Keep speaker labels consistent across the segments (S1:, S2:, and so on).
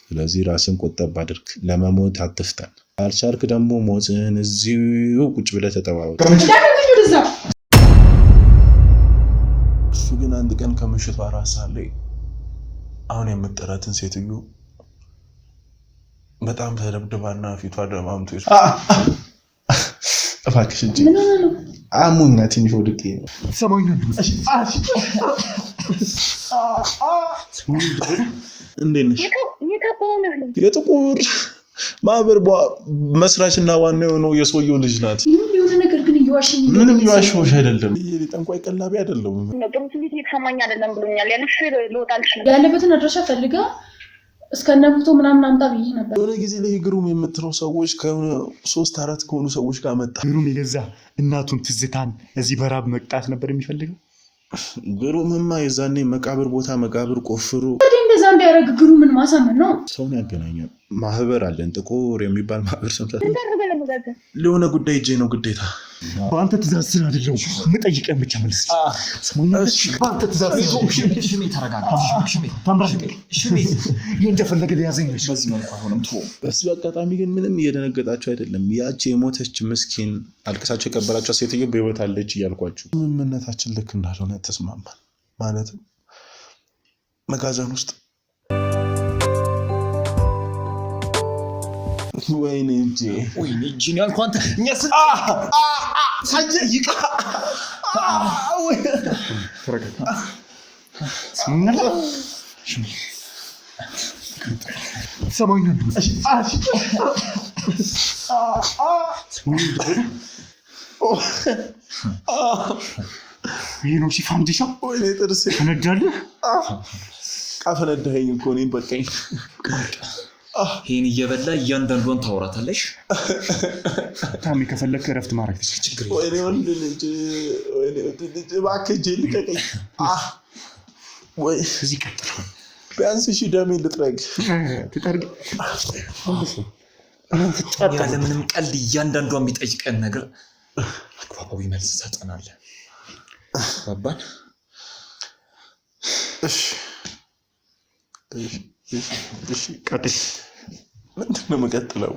S1: ስለዚህ ራስን ቆጠብ አድርግ ለመሞት አትፍጠን አልቻልክ ደግሞ ሞትን እዚሁ ቁጭ ብለህ ተጠባበቅ እሱ ግን አንድ ቀን ከምሽቱ 4 ሰዓት ላይ አሁን የምትጠራትን ሴትዮ በጣም ተደብድባና ፊቷ ደማምቶ እባክሽ እንጂ አሙና ትንሽ ወድቄ ነው ሰማኝ እንዴነሽ የጥቁር ማህበር መስራችና ዋናው ነው የሶየው ልጅ ናት
S2: የሆነ ነገር ግን ይዋሽኝ
S1: ምንም ይዋሽሽ አይደለም ጠንቋይ ቀላቢ አይደለም
S3: ጥሩ ስሜት እየተሰማኝ አይደለም ብሎኛል ያለሽ ልወጣልሽ
S2: ያለበትን አድራሻ ፈልጋ እስከነብቶ ምናምን አምጣ ብዬ ነበር
S1: የሆነ ጊዜ ላይ ግሩም የምትለው ሰዎች ከሆነ 3-4 ከሆኑ ሰዎች ጋር መጣ
S4: ግሩም የገዛ እናቱን ትዝታን እዚህ በራብ መቅጣት ነበር የሚፈልገው
S1: ግሩምማ የዛኔ መቃብር ቦታ መቃብር ቆፍሩ
S2: እንደዛ እንዲያረግ ግሩምን ማሳመን ነው
S1: ሰውን ያገናኛል ማህበር አለን ጥቁር የሚባል ማህበር ሰምተህ ለሆነ ጉዳይ እጄ ነው ግዴታ
S4: አንተ ትእዛዝ አይደለም መጠይቀን ብቻ መልስ ሰሞኑን አንተ ትእዛዝ ሽሜ ተረጋጋ ሽሜ ታምራሽ ሽሜ እንደፈለገ ያዘኝ በዚህ መልኩ አሁንም ተው
S1: በዚህ አጋጣሚ ግን ምንም እየደነገጣችሁ አይደለም ያቺ የሞተች ምስኪን አልቅሳቸው የቀበራቸው ሴትዮ በህይወት አለች እያልኳችሁ ምንነታችን ልክ እንዳልሆነ ተስማማን ማለትም መጋዘን ውስጥ ወይኔ እጄ
S4: ነው ያልኩህ አንተ እኛስ ሳይይቅ ወይ ተረጋጋ ስምና ሰማኝ ነው ይሄ ነው ሲፋምዲሻ
S1: ወይኔ ጥርሴ
S4: ተነዳለህ
S1: አፈነዳኸኝ እኮ እኔን በቃኝ
S4: ይሄን እየበላ እያንዳንዱን ታወራታለሽ ታሚ ከፈለክ እረፍት ማድረግ ትችግር
S1: ወይኔ ወንድ ልጅ እባክህ ጄል ልቀቀኝ ወይ
S4: እዚህ ቀጥል
S1: ቢያንስ እሺ ደሜን ልጥረግ
S4: ትጠርግ ያለ ምንም ቀልድ እያንዳንዷን ቢጠይቀን ነገር አግባባዊ መልስ ሰጠናል ባባን እሺ ቀጥል
S1: ምንድነው መቀጥለው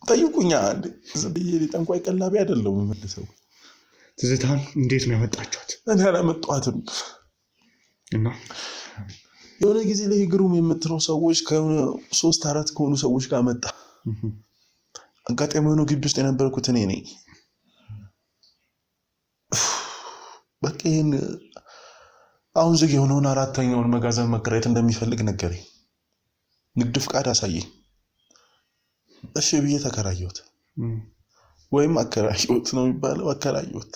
S1: ጠይቁኛ አንዴ ዝብዬ ጠንቋይ ቀላቢ አይደለም መልሰው
S4: ትዝታን እንዴት ነው ያመጣችኋት
S1: እኔ አላመጣኋትም
S4: እና
S1: የሆነ ጊዜ ላይ ግሩም የምትለው ሰዎች ከሆነ 3-4 ከሆኑ ሰዎች ጋር መጣ አጋጣሚ ሆኖ ግቢ ውስጥ የነበርኩት እኔ ነኝ በቃ ይሄን አሁን ዝግ የሆነውን 4ኛውን መጋዘን መከራየት እንደሚፈልግ ነገረኝ ንግድ ፍቃድ አሳየኝ እሺ ብዬ ተከራየሁት ወይም አከራየሁት ነው የሚባለው አከራየሁት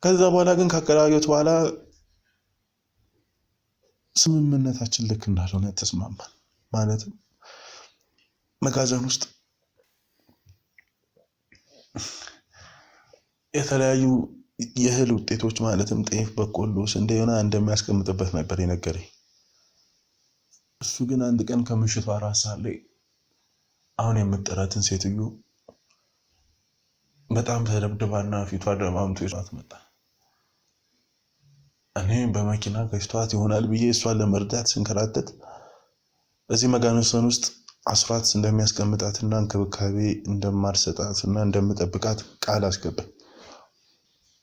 S1: ከዛ በኋላ ግን ካከራየሁት በኋላ ስምምነታችን ልክ እንዳልሆነ ተስማማን ማለትም መጋዘን ውስጥ የተለያዩ የእህል ውጤቶች ማለትም ጤፍ በቆሎ ስንዴ ሆነ እንደሚያስቀምጥበት ነበር የነገረኝ እሱ ግን አንድ ቀን ከምሽቱ 4 ሰዓት ላይ አሁን የምትጠራትን ሴትዮ በጣም ተደብድባና ፊቷ ደማምቶ ይዟት መጣ እኔ በመኪና ገጭቷት ይሆናል ብዬ እሷን ለመርዳት ስንከራተት እዚህ መጋዘን ውስጥ አስራት እንደሚያስቀምጣትና እንክብካቤ እንደማርሰጣትና እንደምጠብቃት ቃል አስገባ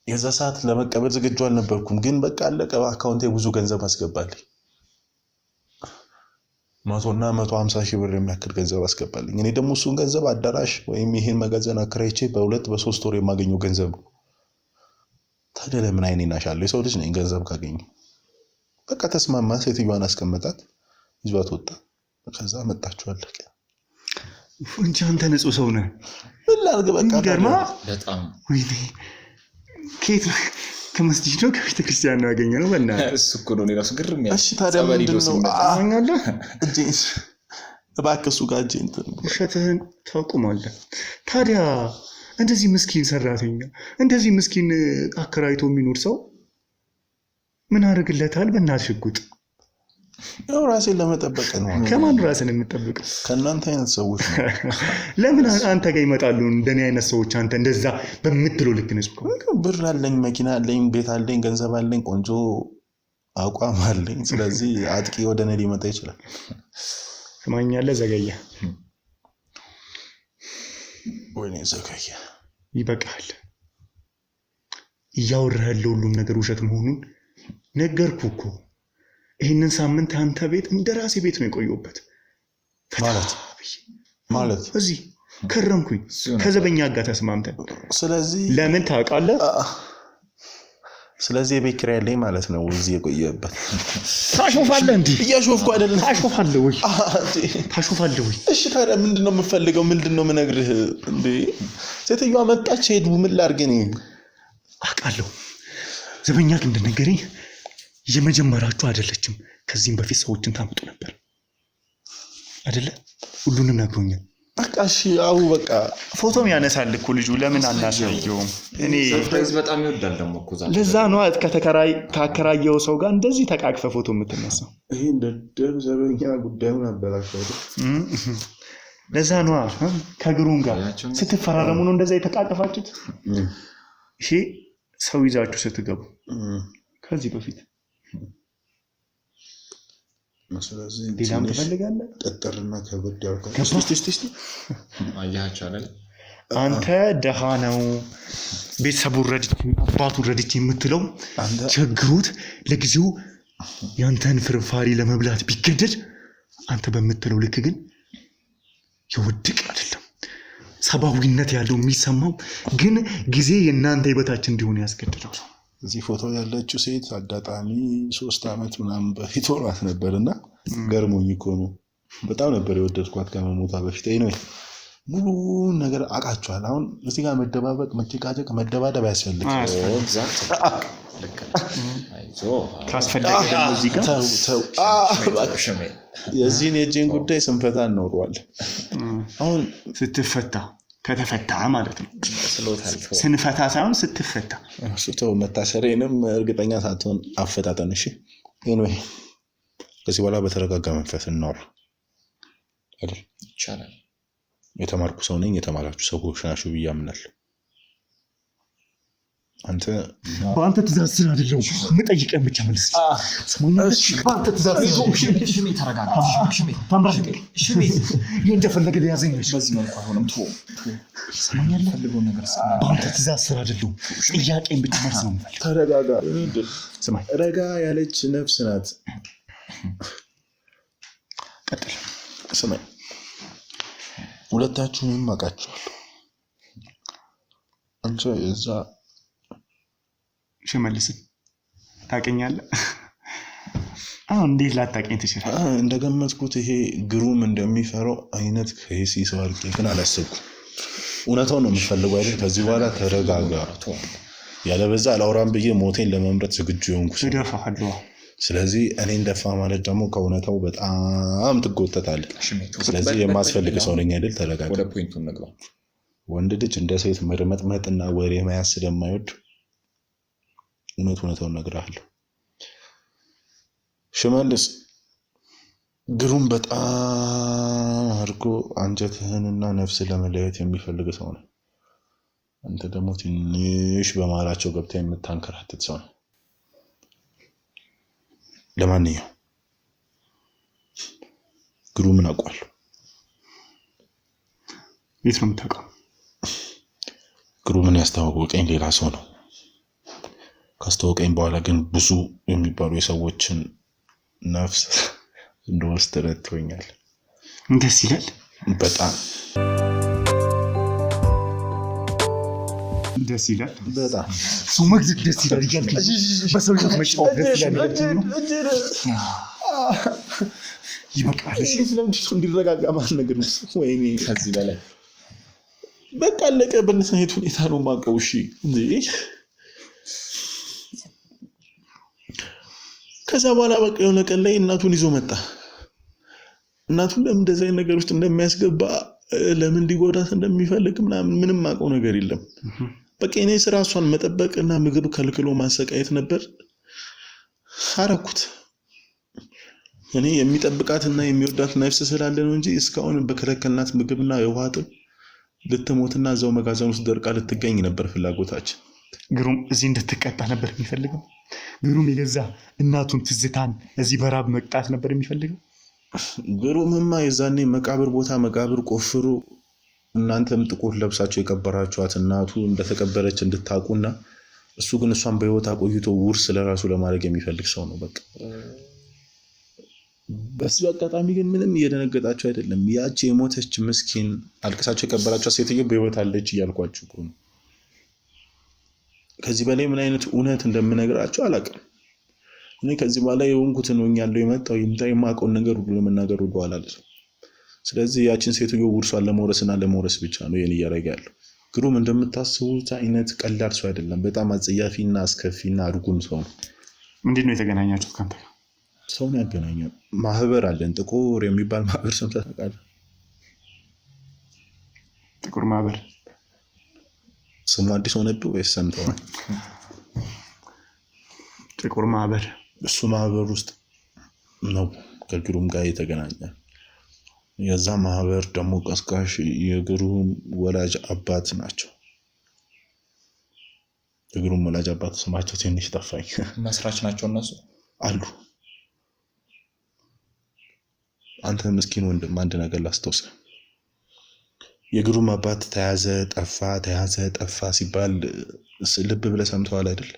S1: የዛ ሰዓት ለመቀበል ዝግጁ አልነበርኩም ግን በቃ አለቀ በአካውንቴ ብዙ ገንዘብ አስገባልኝ 150 ሺህ ብር የሚያክል ገንዘብ አስገባልኝ እኔ ደግሞ እሱን ገንዘብ አዳራሽ ወይም ይሄን መጋዘን አከራይቼ በ2-3 ወር የማገኘው ገንዘብ ነው ታዲያ ለምን አይኔን አሻለሁ የሰው ልጅ ነኝ ገንዘብ ካገኘ በቃ ተስማማ ሴትዮዋን አስቀመጣት ይዟት ወጣ ከዛ መጣችሁ አለቀ
S4: እንጂ አንተ ንጹህ ሰው ነህ
S1: ምን ላድርግ በቃ
S4: ገርማ በጣም ወይኔ ከየት ከመስጂድ ነው ከቤተ ክርስቲያን ነው ያገኘነው በእናትህ እሱ እኮ ነው ራሱ ግርም ያለ
S1: እሺ ታዲያ ምንድነው አኛለህ እጄስ እባክህ እሱ ጋር እጄን
S4: ውሸትህን ታውቁማለህ ታዲያ እንደዚህ ምስኪን ሰራተኛ እንደዚህ ምስኪን አከራይቶ የሚኖር ሰው ምን አደርግለታል በእናትህ ሽጉጥ
S1: ያው ራሴን ለመጠበቅ ነው
S4: ከማን ራስን የምትጠብቀው
S1: ከናንተ አይነት ሰዎች ነው
S4: ለምን አንተ ጋር ይመጣሉ እንደኔ አይነት ሰዎች አንተ እንደዛ በምትለው ልክ ነህ
S1: ብር አለኝ መኪና አለኝ ቤት አለኝ ገንዘብ አለኝ ቆንጆ አቋም አለኝ። ስለዚህ አጥቂ ወደ እኔ ሊመጣ ይችላል።
S4: ስማኛለህ ዘገየ፣
S1: ወይኔ ዘገየ፣
S4: ይበቃል። እያወራህ ያለው ሁሉም ነገር ውሸት መሆኑን ነገርኩህ እኮ። ይህንን ሳምንት አንተ ቤት እንደራሴ ቤት ነው የቆየሁበት።
S1: ማለት
S4: እዚህ ከረምኩኝ ከዘበኛ ጋር ተስማምተን።
S1: ስለዚህ
S4: ለምን ታውቃለህ?
S1: ስለዚህ የቤት ኪራይ ያለኝ ማለት ነው እዚህ የቆየበት።
S4: ታሾፋለህ እንዴ?
S1: እያሾፍኩ አይደለም።
S4: ታሾፋለህ ወይ? ታሾፋለህ ወይ?
S1: እሺ ታዲያ ምንድነው የምፈልገው? ምንድነው የምነግርህ እንዴ? ሴትዮዋ መጣች፣ ሄዱ። ምን ላድርግ እኔ?
S4: አውቃለሁ። ዘበኛ ግን እንደነገረኝ የመጀመሪያችሁ አይደለችም። ከዚህም በፊት ሰዎችን ታመጡ ነበር አይደለ? ሁሉንም ነግሮኛል።
S1: በቃ እሺ፣ አው በቃ
S4: ፎቶም ያነሳል እኮ ልጁ። ለምን አናሳየውም? እኔ
S5: ሰርፕራይዝ በጣም ይወዳል ደግሞ እኮ ዛሬ።
S4: ለዛ ነው ካከራየው ሰው ጋር እንደዚህ ተቃቅፈ ፎቶ የምትነሳው።
S1: ይሄ እንደ ዘበኛ ጉዳዩን አበላሽው።
S4: ለዛ ነው ከግሩም ጋር ስትፈራረሙ ነው እንደዛ የተቃቀፋችሁት። እሺ ሰው ይዛችሁ ስትገቡ ከዚህ በፊት
S1: ስለዚህ
S4: ሌላም ትፈልጋለህ?
S1: ጠጠርና ከበድ ያልከው
S5: አያቻለ
S4: አንተ ደሃ ነው ቤተሰቡ ረድቼ አባቱ ረድቼ የምትለው ቸግሮት ለጊዜው ያንተን ፍርፋሪ ለመብላት ቢገደድ አንተ በምትለው ልክ ግን ይወድቅ አይደለም። ሰባዊነት ያለው የሚሰማው ግን ጊዜ የናንተ ይበታች እንዲሆን ያስገድደው ነው።
S1: እዚህ ፎቶ ያለችው ሴት አጋጣሚ 3 ዓመት ምናምን በፊት ሆኗት ነበርና ገርሞኝ እኮ ነው። በጣም ነበር የወደድኳት ከመሞቷ በፊት። ነው ሙሉ ነገር አቃቸዋል። አሁን እዚህ ጋር መደባበቅ፣ መጨቃጨቅ፣ መደባደብ ያስፈልግ
S4: ካስፈለገ ደግሞ እዚህ ጋር
S1: የዚህን የእጄን ጉዳይ ስንፈታ እንኖረዋለን። አሁን
S4: ስትፈታ ከተፈታ ማለት ነው። ስንፈታ ሳይሆን ስትፈታ
S1: ስተው መታሰሬንም እርግጠኛ ሳትሆን አፈጣጠን። እሺ ኤኒዌይ ከዚህ በኋላ በተረጋጋ መንፈስ እናወራ አይደል?
S5: ይቻላል።
S1: የተማርኩ ሰው ነኝ፣ የተማራችሁ ሰዎች ናችሁ ብዬ አምናለሁ። አንተ
S4: በአንተ ትእዛዝ ስራ አይደለም የምጠይቀን ብቻ መልስ። ስማኛለህ? በአንተ ትእዛዝ
S5: ሽሜ ተረጋጋ። ሽሜ
S4: ሽሜ እንደፈለገ ሊያዘኝ ነው።
S5: በዚህ መልኩ አይሆንም።
S4: ስማኛለህ?
S5: ፈልገው ነገር
S4: በአንተ ትእዛዝ ስራ አይደለም ጥያቄን ብቻ መልስ ነው የምፈልገው።
S1: ተረጋጋ።
S4: ስማኝ፣
S1: ረጋ ያለች ነፍስ ናት።
S4: ቀጥል።
S1: ስማኝ፣ ሁለታችሁንም አውቃችኋለሁ። አንተ እዛ
S4: ሽመልስን ታውቀኛለህ? አሁን እንዴት ላታውቀኝ ትችላለህ?
S1: እንደገመትኩት ይሄ ግሩም እንደሚፈራው አይነት ከይሲ ሰው አድርጌ ግን አላሰብኩም። እውነታውን ነው የምፈልገው አይደል? ከዚህ በኋላ ተረጋጋ። ያለበዛ አላውራም ብዬ ሞቴን ለመምረጥ ዝግጁ የሆንኩ ሰው
S4: እደፋሃለሁ።
S1: ስለዚህ እኔ እንደፋ ማለት ደግሞ ከእውነታው በጣም ትጎተታለህ። ስለዚህ የማስፈልግ ሰው ነኝ አይደል? ተረጋጋ።
S5: ወደ ፖይንቱ እንግባ።
S1: ወንድ ልጅ እንደ ሴት መርመጥመጥና ወሬ መያዝ ስለማይወድ እውነታውን እነግርሃለሁ። ሽመልስ ግሩም በጣም አድርጎ አንጀትህንና ነፍስን ለመለየት የሚፈልግ ሰው ነው። አንተ ደግሞ ትንሽ በመሃላቸው ገብተህ የምታንከራትት ሰው ነው። ለማንኛውም ግሩምን አውቀዋለሁ።
S4: የት ነው የምታውቀው?
S1: ግሩምን ያስተዋወቀኝ ሌላ ሰው ነው። ካስተዋወቀኝ በኋላ ግን ብዙ የሚባሉ የሰዎችን ነፍስ እንደወስድ ረድቶኛል።
S4: ደስ ይላል።
S1: በጣም
S4: ደስ ይላል።
S1: በጣም
S4: ሰው መግደል ደስ ይላል እያልክ በሰው ልጅ መጫወት ደስ ይላል። ይበቃል።
S1: ስለምንድን ነው እንዲረጋጋ ማለት ነገር ነው? ወይኔ
S5: ከዚህ በላይ
S1: በቃ አለቀ። በነሰኔት ሁኔታ ነው የማውቀው። እሺ እንዴ ከዛ በኋላ በቃ የሆነ ቀን ላይ እናቱን ይዞ መጣ። እናቱን ለምን እንደዚህ አይነት ነገር ውስጥ እንደሚያስገባ ለምን እንዲጎዳት እንደሚፈልግ ምንም አውቀው ነገር የለም። በቃ እኔ ስራ እሷን መጠበቅና ምግብ ከልክሎ ማሰቃየት ነበር። አረኩት። እኔ የሚጠብቃትና የሚወዳት ነፍስ ስላለ ነው እንጂ እስካሁን በከለከልናት ምግብና የውሃ ጥም ልትሞትና እዛው መጋዘን ውስጥ ደርቃ ልትገኝ ነበር ፍላጎታችን።
S4: ግሩም እዚህ እንድትቀጣ ነበር የሚፈልገው። ግሩም የገዛ እናቱን ትዝታን እዚህ በራብ መቅጣት ነበር የሚፈልገው።
S1: ግሩምማ የዛኔ መቃብር ቦታ መቃብር ቆፍሩ እናንተም ጥቁር ለብሳችሁ የቀበራችኋት እናቱ እንደተቀበረች እንድታቁና እሱ ግን እሷን በህይወት አቆይቶ ውርስ ለራሱ ለማድረግ የሚፈልግ ሰው ነው። በቃ በዚህ አጋጣሚ ግን ምንም እየደነገጣችሁ አይደለም። ያቺ የሞተች ምስኪን አልቅሳችሁ የቀበራችኋት ሴትዮ በህይወት አለች እያልኳችሁ እኮ ነው። ከዚህ በላይ ምን አይነት እውነት እንደምነግራችሁ አላውቅም። እኔ ከዚህ በኋላ የሆንኩትን ሆኛለሁ። የመጣው የማውቀውን ነገር ሁሉ ለመናገር ወደኋላ አልልም። ስለዚህ ያችን ሴትዮ ውርሷን ለመውረስና ለመውረስ ብቻ ነው ይሄን እያደረገ ያለው። ግሩም እንደምታስቡት አይነት ቀላል ሰው አይደለም። በጣም አጸያፊና አስከፊና አድጉም ሰው ነው።
S4: ምንድነው የተገናኛችሁት ካንተ ጋር?
S1: ሰውን ያገናኛል። ማህበር አለን፣ ጥቁር የሚባል ማህበር ሰምተህ ታውቃለህ?
S4: ጥቁር ማህበር
S1: ስሙ አዲስ ሆነብህ ወይስ ሰምተዋል?
S4: ጥቁር ማህበር
S1: እሱ ማህበር ውስጥ ነው ከግሩም ጋር የተገናኘ። የዛ ማህበር ደግሞ ቀስቃሽ የግሩም ወላጅ አባት ናቸው። የግሩም ወላጅ አባት ስማቸው ትንሽ ጠፋኝ።
S5: መስራች ናቸው እነሱ
S1: አሉ። አንተ ምስኪን ወንድም አንድ ነገር ላስታውስህ። የግሩም አባት ተያዘ ጠፋ ሲባል ልብ ብለህ ሰምተዋል አይደል?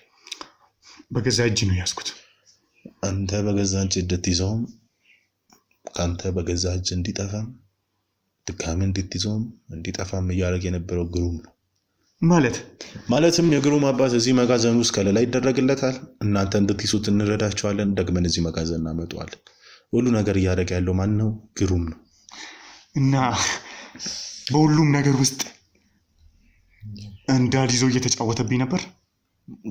S4: በገዛ እጅ ነው ያዝኩት።
S1: አንተ በገዛ እጅ እንድትይዘውም ካንተ በገዛ እጅ እንዲጠፋም ድጋሚ እንድትይዘውም እንዲጠፋም እያደረገ የነበረው ግሩም ነው።
S4: ማለትም
S1: የግሩም አባት እዚህ መጋዘን ውስጥ ከለላ ይደረግለታል። እናንተ እንድትይዙት እንረዳቸዋለን። ደግመን እዚህ መጋዘን እናመጣዋለን። ሁሉ ነገር እያደረገ ያለው ማን ነው? ግሩም ነው።
S4: እና በሁሉም ነገር ውስጥ እንዳልይዘው እየተጫወተብኝ ነበር።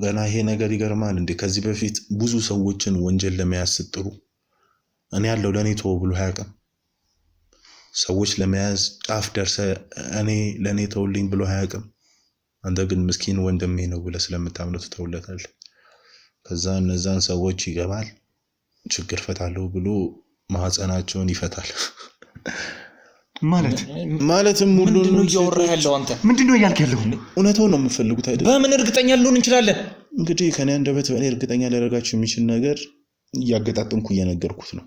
S1: ገና ይሄ ነገር ይገርማል እንዴ! ከዚህ በፊት ብዙ ሰዎችን ወንጀል ለመያዝ ስትጥሩ እኔ ያለው ለኔ ተው ብሎ አያውቅም። ሰዎች ለመያዝ ጫፍ ደርሰ እኔ ለኔ ተውልኝ ብሎ አያውቅም። አንተ ግን ምስኪን ወንድሜ ነው ብለህ ስለምታምነው ተውለታል። ከዛ እነዛን ሰዎች ይገባል ችግር ፈታለሁ ብሎ ማህፀናቸውን ይፈታል። ማለትም ሁሉን
S5: ነው እያወራ ያለው። አንተ
S4: ምንድነው እያልክ ያለው?
S1: እውነታውን ነው የምፈልጉት አይደል?
S5: በምን እርግጠኛ ልሆን እንችላለን?
S1: እንግዲህ ከኔ አንደበት በላይ እርግጠኛ ሊያደርጋችሁ የሚችል ነገር እያገጣጠምኩ እየነገርኩት ነው።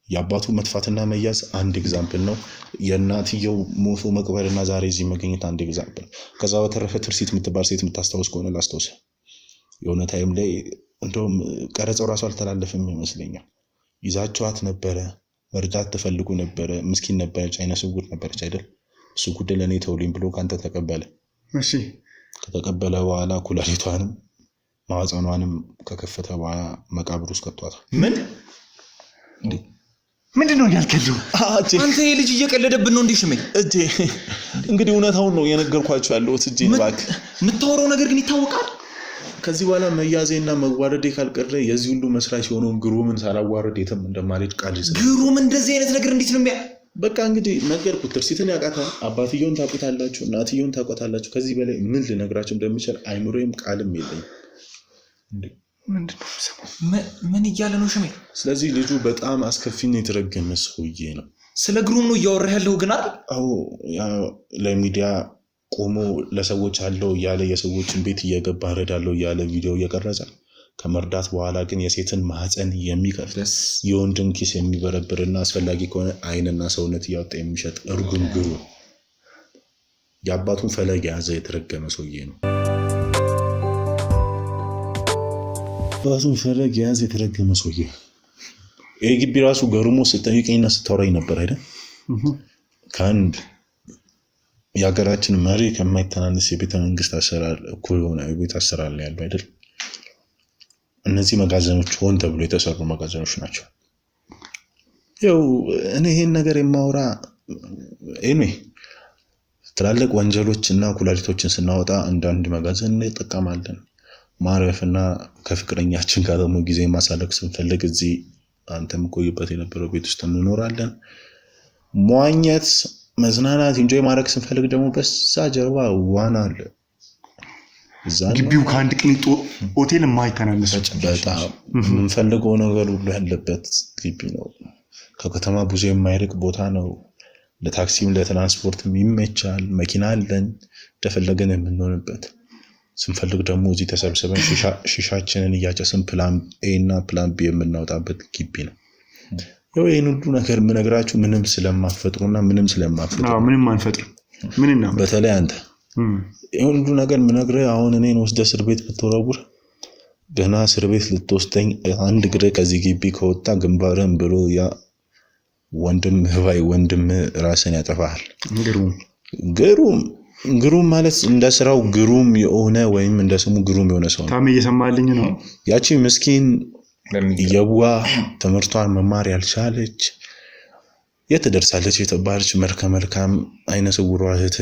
S1: የአባቱ መጥፋትና መያዝ አንድ ኤግዛምፕል ነው። የእናትየው ሞቶ መቅበርና ዛሬ እዚህ መገኘት አንድ ኤግዛምፕል። ከዛ በተረፈ ትርሲት የምትባል ሴት የምታስታውስ ከሆነ ላስታውስ። የሆነ ታይም ላይ እንደውም ቀረጻው ራሱ አልተላለፈም ይመስለኛል። ይዛችኋት ነበረ፣ መርዳት ተፈልጉ ነበረ። ምስኪን ነበረች፣ አይነ ስውር ነበረች አይደል? እሱ ጉዳይ ለኔ ተውልኝ ብሎ ካንተ ተቀበለ።
S4: እሺ
S1: ከተቀበለ በኋላ ኩላሊቷንም ማህፀኗንም ከከፈተ በኋላ መቃብር ውስጥ ከተዋታል።
S4: ምንድነው ያልከው?
S5: አንተ ይሄ ልጅ እየቀለደብን ነው እንዴ? ሽመኝ
S1: እጄ እንግዲህ እውነታውን ነው የነገርኳችሁ ያለሁት። እጄ ባክ
S5: የምታወራው ነገር ግን ይታወቃል።
S1: ከዚህ በኋላ መያዜና መዋረዴ ካልቀረ የዚህ ሁሉ መስራች የሆነውን ግሩምን ሳላዋረድ የትም እንደማልሄድ ቃል ይዘ
S5: ግሩም እንደዚህ አይነት ነገር እንዴት ነው የሚያ
S1: በቃ እንግዲህ ነገርኩት። ትርሲትን ያውቃታል፣ አባትየውን ታውቁታላችሁ፣ እናትየውን ታውቁታላችሁ። ከዚህ በላይ ምን ልነግራችሁ እንደምችል አይምሮዬም ቃልም የለኝም።
S5: ምን እያለ ነው ሽሜ?
S1: ስለዚህ ልጁ በጣም አስከፊና የተረገመ ሰውዬ ነው።
S5: ስለ ግሩም ነው እያወራህ ያለው ግን አይደል?
S1: አዎ ለሚዲያ ቆሞ ለሰዎች አለው እያለ የሰዎችን ቤት እየገባ እረዳለሁ እያለ ቪዲዮ እየቀረጸ ከመርዳት በኋላ ግን የሴትን ማህፀን የሚከፍት የወንድን ኪስ የሚበረብርና አስፈላጊ ከሆነ አይንና ሰውነት እያወጣ የሚሸጥ እርጉም ግሩም የአባቱን ፈለግ የያዘ የተረገመ ሰውዬ ነው። አባቱን ፈለግ የያዘ የተረገመ ሰውዬ ይሄ ግቢ ራሱ ገርሞ ስጠይቀኝና ስታወራኝ ነበር አይደል? ከአንድ የሀገራችን መሪ ከማይተናነስ የቤተ መንግስት አሰራር እኩል የሆነ የቤት አሰራር ላይ ያለው አይደል? እነዚህ መጋዘኖች ሆን ተብሎ የተሰሩ መጋዘኖች ናቸው። ያው እኔ ይሄን ነገር የማወራ ትላልቅ ወንጀሎች እና ኩላሊቶችን ስናወጣ አንዳንድ መጋዘን እንጠቀማለን። ማረፍና ከፍቅረኛችን ጋር ደግሞ ጊዜ ማሳለፍ ስንፈልግ እዚህ አንተም ቆይበት የነበረው ቤት ውስጥ እንኖራለን። መዋኘት፣ መዝናናት፣ ኢንጆይ ማድረግ ስንፈልግ ደግሞ በዛ ጀርባ ዋና አለ።
S4: ግቢው ከአንድ ቅንጦ ሆቴል የማይተናነስ
S1: በጣም የምንፈልገው ነገር ሁሉ ያለበት ግቢ ነው። ከከተማ ብዙ የማይርቅ ቦታ ነው። ለታክሲም ለትራንስፖርትም ይመቻል። መኪና አለን እንደፈለገን የምንሆንበት። ስንፈልግ ደግሞ እዚህ ተሰብስበን ሺሻችንን እያጨስን ፕላን ኤ እና ፕላን ቢ የምናወጣበት ግቢ ነው። ያው ይሄን ሁሉ ነገር የምነግራችሁ ምንም ስለማፈጥሩና ምንም ስለማፈጥሩ
S4: ምንም አንፈጥር ምንና
S1: በተለይ አንተ ይሄን ሁሉ ነገር የምነግርህ አሁን እኔን ወስደህ እስር ቤት ብትወረውር ገና እስር ቤት ልትወስደኝ አንድ ግሬ ከዚህ ግቢ ከወጣ ግንባርን ብሎ ያ ወንድም ራስን ያጠፋል። ግሩም ማለት እንደ ስራው ግሩም የሆነ ወይም እንደ ስሙ ግሩም የሆነ ሰው ነው።
S4: ታሜ እየሰማልኝ ነው።
S1: ያቺ ምስኪን የዋ ትምህርቷን መማር ያልቻለች የት ደርሳለች የተባለች መልካም አይነ ስውሯ እህት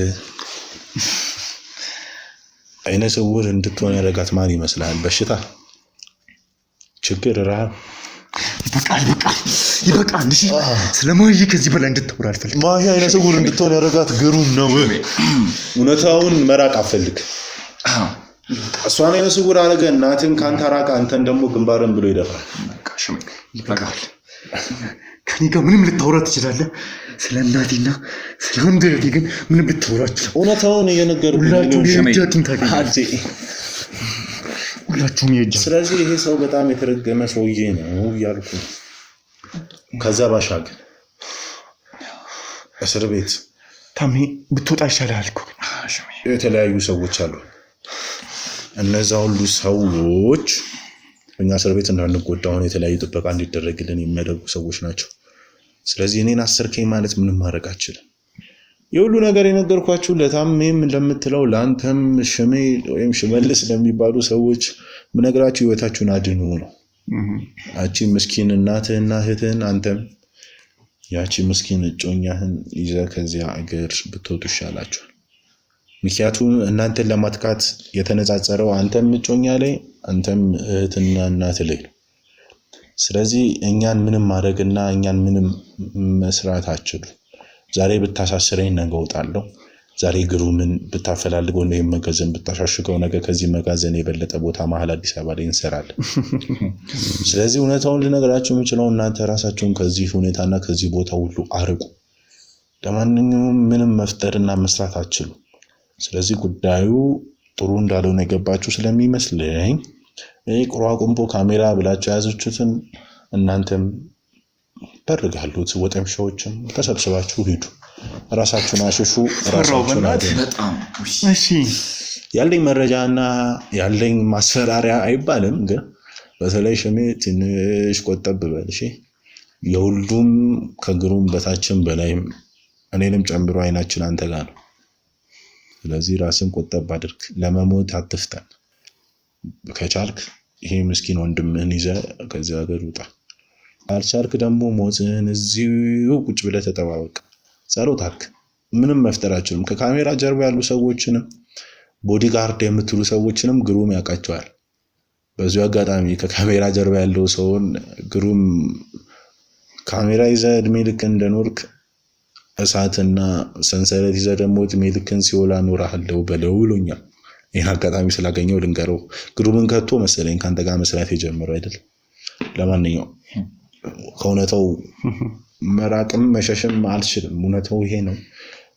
S1: አይነ ስውር እንድትሆን ያደረጋት ማን ይመስላል? በሽታ፣ ችግር፣ ረሃብ። ይበቃል። እሺ ስለማይ ከዚህ በላይ እንድትወራ አልፈልግም። ማይ አይነ ስውር እንድትሆን ያደረጋት ግሩም ነው። እውነታውን መራቅ አፈልግ። እሷን አይነ ስውር አረገ እናትን ካንተ ራቅ፣ አንተን ደግሞ ግንባርን ብሎ ይደፋል።
S4: ይበቃል። ከኔ ጋር ምንም ልታወራ ትችላለህ። ስለ እናቴና ስለ ወንድነቴ ግን ምንም ልታወራችሁ።
S1: እውነታውን እየነገርኩህ
S4: ሁላችሁም የእጃችሁ።
S1: ስለዚህ ይሄ ሰው በጣም የተረገመ ሰውዬ ነው እያልኩ ከዛ ባሻገር እስር ቤት
S4: ታሜ ብትወጣ ይሻላል እኮ።
S1: የተለያዩ ሰዎች አሉ። እነዛ ሁሉ ሰዎች እኛ እስር ቤት እንዳንጎዳ ሆነ የተለያዩ ጥበቃ እንዲደረግልን የሚያደርጉ ሰዎች ናቸው። ስለዚህ እኔን አስርከኝ ማለት ምንም ማድረግ አልችልም። የሁሉ ነገር የነገርኳችሁ ለታሜም ለምትለው ለአንተም ሽሜ ወይም ሽመልስ ለሚባሉ ሰዎች ምነግራችሁ ህይወታችሁን አድኑ ነው። ያቺ ምስኪን እናትህና እህትህን አንተም ያቺ ምስኪን እጮኛህን ይዘህ ከዚያ አገር ብትወጡ ይሻላችኋል። ምክንያቱም እናንተን ለማጥቃት የተነጻጸረው አንተም እጮኛ ላይ አንተም እህትና እናት ላይ ነው። ስለዚህ እኛን ምንም ማድረግና እኛን ምንም መስራት አትችሉ። ዛሬ ብታሳስረኝ ነገ እወጣለሁ። ዛሬ ግሩምን ብታፈላልገው ነው የመጋዘን ብታሻሽገው ነገ ከዚህ መጋዘን የበለጠ ቦታ መሀል አዲስ አበባ ላይ እንሰራለን። ስለዚህ እውነታውን ልነግራችሁ የምችለው እናንተ ራሳችሁን ከዚህ ሁኔታና ከዚህ ቦታ ሁሉ አርቁ። ለማንኛውም ምንም መፍጠርና መስራት አትችሉ። ስለዚህ ጉዳዩ ጥሩ እንዳልሆነ የገባችሁ ስለሚመስለኝ ቁራቁምቦ ካሜራ ብላችሁ ያዘችሁትን እናንተም በርጋሉት ወጠምሻዎችም ተሰብስባችሁ ሂዱ። ራሳችሁን አሽሹ። ራሳችሁን
S5: በጣም
S4: እሺ።
S1: ያለኝ መረጃና ያለኝ ማስፈራሪያ አይባልም፣ ግን በተለይ ሽሜ ትንሽ ቆጠብ በል እሺ። የሁሉም ከግሩም በታችም በላይም እኔንም ጨምሮ አይናችን አንተ ጋር ነው። ስለዚህ ራስን ቆጠብ አድርግ። ለመሞት አትፍጠን። ከቻልክ ይሄ ምስኪን ወንድምህን ይዘህ ከዚህ ሀገር ውጣ። አልቻልክ ደግሞ ሞትን እዚሁ ቁጭ ብለህ ተጠባበቅ። ጸሎት አድርግ። ምንም መፍጠር አትችልም። ከካሜራ ጀርባ ያሉ ሰዎችንም ቦዲጋርድ የምትሉ ሰዎችንም ግሩም ያውቃቸዋል። በዚሁ አጋጣሚ ከካሜራ ጀርባ ያለው ሰውን ግሩም ካሜራ ይዘህ እድሜ ልክ እንደኖርክ እሳትና ሰንሰለት ይዘህ ደግሞ እድሜ ልክን ሲወላ ኖርሃለሁ በለው ብሎኛል። ይሄን አጋጣሚ ስላገኘው ልንገረው። ግሩምን ከቶ መሰለኝ ካንተ ጋር መስራት የጀመረው አይደል? ለማንኛውም ከእውነታው መራቅም መሸሽም አልችልም። እውነታው ይሄ ነው።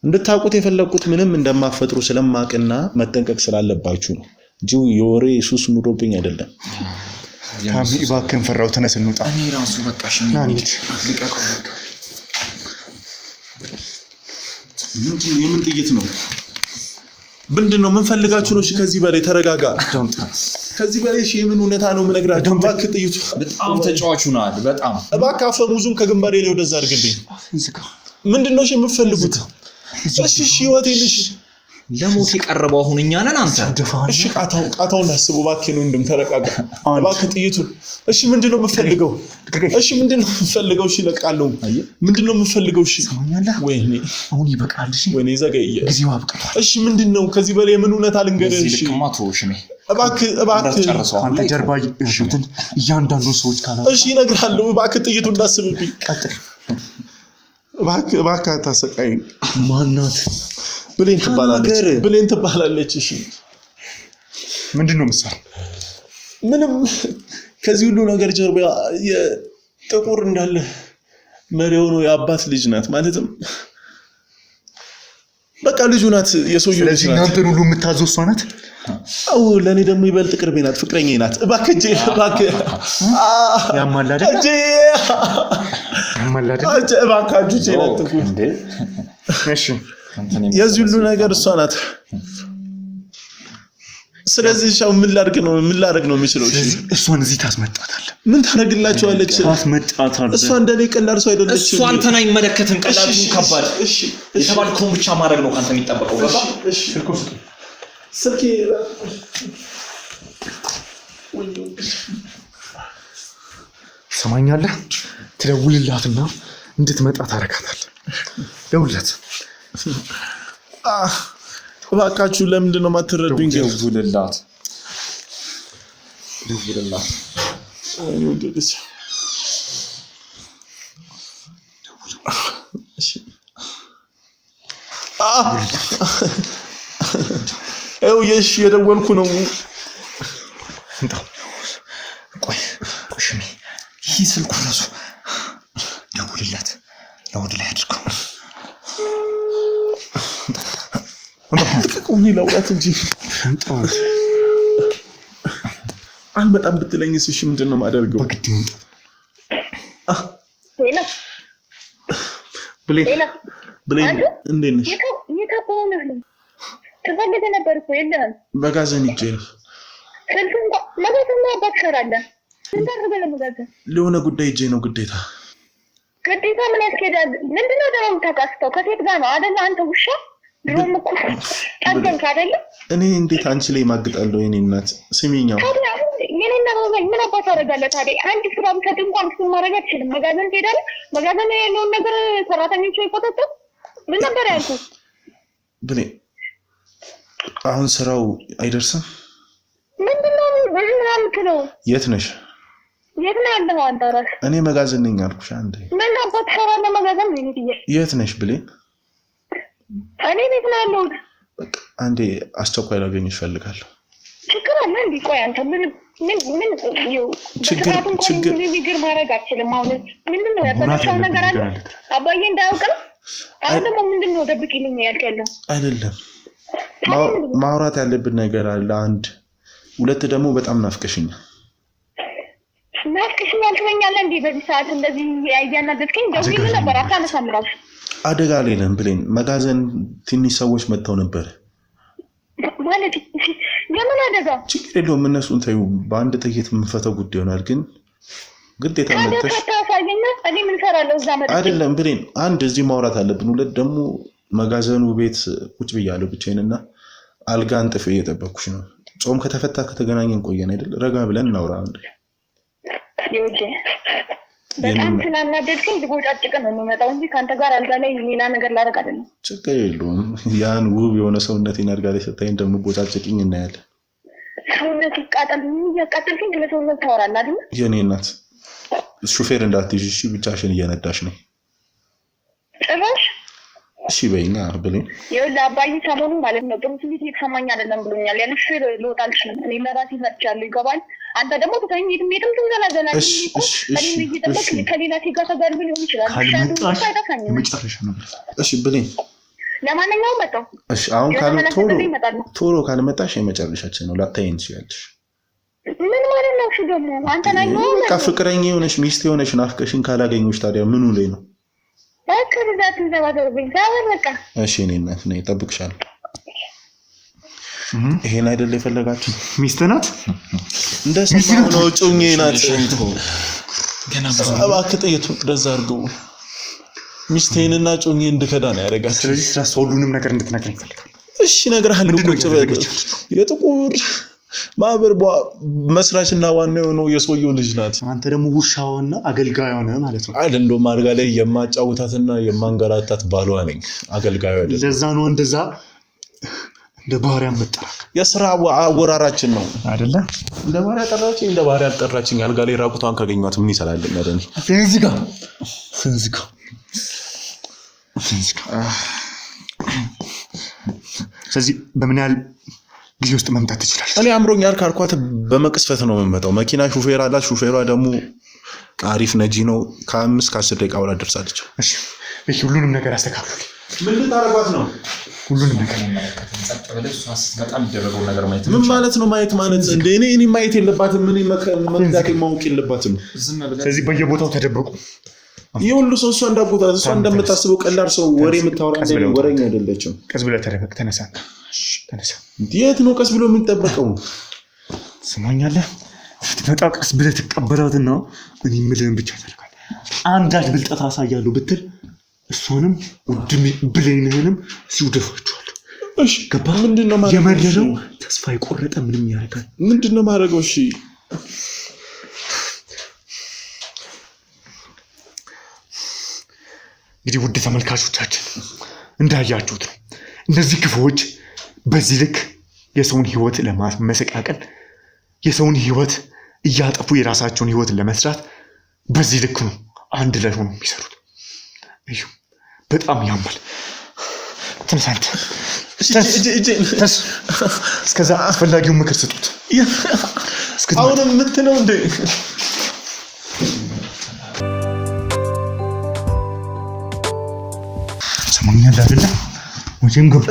S1: እንድታውቁት የፈለኩት ምንም እንደማፈጥሩ ስለማቅና መጠንቀቅ ስላለባችሁ ነው እንጂ የወሬ ሱስ ኑሮብኝ አይደለም።
S4: ታሜ እባክህን ፈራው፣ ተነስ እንውጣ።
S5: እኔ ራሱ በቃሽ
S1: የምን ጥይት ነው? ምንድነው? ምን ፈልጋችሁ ነው? እሺ ከዚህ በላይ ተረጋጋ። ከዚህ በላይ እሺ የምን እውነታ ነው የምነግራችሁ? እባክህ ጥይቱ
S5: በጣም ተጫዋቹናል። በጣም
S1: እባክህ አፈሙዙን ከግንባሬ ላይ ወደዛ አድርግልኝ። ምንድነው እሺ የምትፈልጉት? እሺ ህይወቴን እሺ
S5: ለሞት የቀረበው አሁን እኛ ነን። አንተ
S1: እሺ ቃታውን አስቡ። እባክህ ነው እንደም ተረጋጋ። እባክህ ጥይቱን እሺ ምንድነው የምትፈልገው? እሺ ምንድነው የምትፈልገው? እሺ ለቃለው ምንድነው የምትፈልገው? እሺ ወይኔ
S4: አሁን ይበቃል። እሺ
S1: ወይኔ ዘገየ።
S4: ጊዜው አብቅቷል።
S1: እሺ ምንድነው? ከዚህ በላይ ምን እውነት አልንገርህ? እሺ
S5: ልክማቶ ሽሜ
S1: እባክህ
S4: አንተ ጀርባ ያሉትን እያንዳንዱ ሰዎች ካላ
S1: እሺ እነግርሃለሁ። እባክህ ጥይቱን እንዳስብብኝ።
S4: ቀጥል።
S1: እባክህ አታሰቃይኝ።
S4: ማናት?
S1: ብሌን ትባላለች። እሺ
S4: ምንድነው መሰል?
S1: ምንም ከዚህ ሁሉ ነገር ጀርባ የጥቁር እንዳለ መሪው ነው የአባት ልጅ ናት። ማለትም በቃ ልጁ ናት የሰውየው ልጅ ናት
S4: እናንተን ሁሉ የምታዘው እሷ ናት
S1: አው ለኔ ደግሞ ይበልጥ ቅርቤ ናት ፍቅረኛዬ ናት እባክህ እባክህ
S4: ያማላደ
S1: እባክህ ጀላጥኩ
S5: እንዴ
S4: እሺ
S1: የዚህ ሁሉ ነገር እሷ ናት ስለዚህ ሻው ምን ላድርግ ነው የምችለው
S4: እሷን እዚህ ታስመጣታለህ
S1: ምን ታረግላቸዋለች
S4: ታስመጣታለህ
S1: እሷ እንደኔ ቀላል ሰው አይደለች
S5: እሷ አንተን አይመለከትም ቀላል ከባድ እሺ የተባልከውን ብቻ ማድረግ ነው ካንተ የሚጠበቀው ገባ
S1: እሺ ስልኬ
S4: ሰማኛለህ ትደውልላትና እንድትመጣ ታረጋታለህ ደውልላት
S1: እባካችሁ ለምንድን ነው ማትረዱኝ
S5: ደውልላት
S1: እሺ የደወልኩ ነው
S5: ቆይ ሽሚ ይሄ ስልኩ ራሱ ደውልላት ለወድ ላይ አድርገው
S1: ተቀቁኝ ለውራት እንጂ አልመጣም ብትለኝስ እሺ ምንድነው ማደርገው ብሌን እንዴት ነሽ
S3: ተፈልገ ነበር እኮ የለም
S1: በጋዘን ይጄ ነው
S3: ስልኩን ለበተና ባክሰራለ እንታረገ ለመጋዘን
S1: ለሆነ ጉዳይ ይጄ ነው ግዴታ
S3: ምን ያስኬዳል ምንድነው ደግሞ ተቃስተው ከሴት ጋር ነው አይደል አንተ ውሻ ድሮም እኮ ታንተን አይደል
S1: እኔ እንዴት አንቺ ላይ ማግጣለሁ የኔ እናት ስሚኛው
S3: የኔና ምን አባታ አረጋለ ታዲያ አንድ ስራ ብቻ እንኳን እሱ ማረግ አይችልም መጋዘን ሄዳለ መጋዘን ያለውን ነገር ሰራተኞቹ ይቆጣጠሩ ምን ነበር ያልኩት
S1: ብሌ አሁን ስራው አይደርስም
S3: ምንድነው ነው
S1: የት ነሽ
S3: ያለው አንተ ራስ
S1: እኔ መጋዘን ነኝ አልኩሽ አንዴ
S3: ምን አባት ሰራና መጋዘን ነው ይሄ
S1: የት ነሽ ብሌ
S3: እኔ ቤት ነው ያለው
S1: በቃ አንዴ አስቸኳይ ላገኝሽ ፈልጋለሁ
S3: ችግር አለ እንዴ ቆይ አንተ ምን ችግር ማድረግ አትችልም አሁን ምንድነው ያጠናው ነገር አለ አባዬ እንዳያውቅም አሁን ደግሞ ምንድነው ደብቂልኝ ያልከለው
S1: አይደለም ማውራት ያለብን ነገር አለ አንድ ሁለት ደግሞ በጣም ናፍቀሽኛል ትለኛለህ እንዴ በዚህ ሰዓት እንደዚህ ያያናደድከኝ ደውዬ ነበር አታነሳም ራሱ አደጋ ላይ ነን ብሌን መጋዘን ትንሽ ሰዎች መጥተው ነበር
S3: ማለት ለምን አደጋ
S1: ችግር የለውም እነሱን ተይው በአንድ ጥይት የምንፈተው ጉዳይ ይሆናል ግን ግዴታ መጥተሽ
S3: ታሳየና እኔ ምን ሰራለሁ እዛ መጥተሽ
S1: አይደለም ብሌን አንድ እዚህ ማውራት አለብን ሁለት ደግሞ መጋዘኑ ቤት ቁጭ ብያለሁ ብቻዬንና አልጋ አንጥፌ እየጠበቅኩሽ ነው ጾም ከተፈታ ከተገናኘን ቆየን አይደል ረጋ ብለን እናውራ አንዴ
S3: ይውጪ በጣም ስላናደድከኝ ልቦጫጭቅ ነው የሚመጣው እንጂ ካንተ ጋር አልጋ ላይ ሌላ ነገር ላደርግ አይደለም
S1: ችግር የለውም ያን ውብ የሆነ ሰውነቴን አልጋ ላይ ሰጣኝ ደግሞ ቦጫጭቅኝ እናያለን
S3: ሰውነት ይቃጠል ይያቃጠልኝ ለሰውነት ታወራለህ አይደል
S1: የኔ እናት ሹፌር እንዳትይዥ እሺ ብቻሽን እየነዳሽ ነው
S3: ጭራሽ
S1: እሺ በይኛ ብሌን
S3: ይኸውልህ አባዬ ሰሞኑን ማለት ነው ጥሩ ስሜት እየተሰማኝ አይደለም ብሎኛል ያልሽ ልወጣልሽ እኔ ለራሴ ፈርቻለሁ ይገባል አንተ ደግሞ ተተኝ ሄድም ትንዘላዘላ እሺ ከሌላ ሴጋ ተጋርብ ሊሆን ይችላል
S1: መጨረሻ ነው እሺ ብሌን
S3: ለማንኛውም መጣው
S1: እሺ አሁን ቶሎ ካልመጣሽ የመጨረሻችን ነው ላታይን ትችያለሽ
S3: ምን ማለት ነው እሺ ደግሞ አንተ ላይ ነው
S1: በቃ ፍቅረኛ የሆነሽ ሚስት የሆነሽ ናፍቀሽን ካላገኙሽ ታዲያ ምኑ ላይ ነው
S3: አከረዛት እንደባደርብኝ ታወር በቃ
S1: እሺ እኔ እናት ነኝ እጠብቅሻለሁ ይሄን አይደል የፈለጋችሁ
S4: ሚስት ናት
S1: እንደሰማው ነው ጩኜ ናት ገና እባክህ ጥይቱ እንደዛ አድርገው ሚስቴንና ጩኜ እንድከዳ ነው ያደርጋት
S4: ስለዚህ ስለሱ ሁሉንም ነገር እንድትነግረኝ ፈልጋለሁ
S1: እሺ እነግርሃለሁ ቁጭ በል የጥቁር ማህበር መስራችና ዋናው ነው የሰውየው ልጅ ናት
S4: አንተ ደግሞ ውሻውና አገልጋዩ ነህ ማለት ነው
S1: አይደለም አልጋ ላይ የማጫውታትና የማንገላታት ባሏ ነኝ አገልጋዩ አይደለም
S4: ለዛ ነው እንደዛ እንደ ባህሪያ መጣ
S1: የሥራ አወራራችን ነው
S4: አይደለ
S1: እንደ ባህሪያ ጠራችኝ እንደ ባህሪያ አልጠራችኝ አልጋ ላይ ራቁቷን ካገኘኋት ምን ይሰራል እንደኔ ፍንዝጋ
S4: ስለዚህ በምን ያህል ጊዜ ውስጥ መምጣት ትችላለህ
S1: እኔ አምሮኛል ካልኳት በመቅስፈት ነው የምመጣው መኪና ሹፌር አላት ሹፌሯ ደግሞ አሪፍ ነጂ ነው ከ5 እስከ 10 ደቂቃ ወላ ደርሳለች
S4: እሺ ሁሉንም ነገር አስተካክሉ
S1: ምን ልታረጋት ነው?
S4: ሁሉንም ነገር
S5: መለከተን ጸጥ ብለህ እሷ ስትመጣ የሚደረገው ነገር ማየት
S1: ምን ማለት ነው? ማየት ማለት እንደ እኔ ማየት የለባትም። ምን መክዳት ማወቅ የለባትም።
S5: ዝም ብለህ
S4: ስለዚህ በየቦታው ተደበቁ።
S1: ይሄ ሁሉ ሰው እሷ እንዳጎታት እሷ እንደምታስበው ቀላል ሰው ወሬ የምታወራ ወሬኛ አይደለችም።
S4: ቀስ ብለህ ተደበቅ። ተነሳ።
S1: የት ነው ቀስ ብሎ የሚጠበቀው?
S4: ስማኛለህ? ስትመጣ ቀስ ብለህ ትቀበላትና እኔ የምልህን ብቻ ታደርጋለህ። አንዳች ብልጠት አሳያለሁ ብትል እሷንም ብሌንህንም ሲውደፋችኋለሁ።
S1: እሺ ገባህ? ምንድነው ማለት
S4: የመረረው ተስፋ የቆረጠ ምንም ያደርጋል።
S1: ምንድነው ማድረገው? እሺ
S4: እንግዲህ ውድ ተመልካቾቻችን እንዳያችሁት ነው። እነዚህ ክፉዎች በዚህ ልክ የሰውን ህይወት ለማመሰቃቀል የሰውን ህይወት እያጠፉ የራሳቸውን ህይወት ለመስራት በዚህ ልክ ነው አንድ ላይ ሆነው የሚሰሩት። እዩ በጣም ያማል። ተነሳንተ እስከዛ አስፈላጊውን ምክር ስጡት።
S1: አሁንም የምትለው እንደ
S4: ሰሞኑን አይደለ ወጀን ገብቶ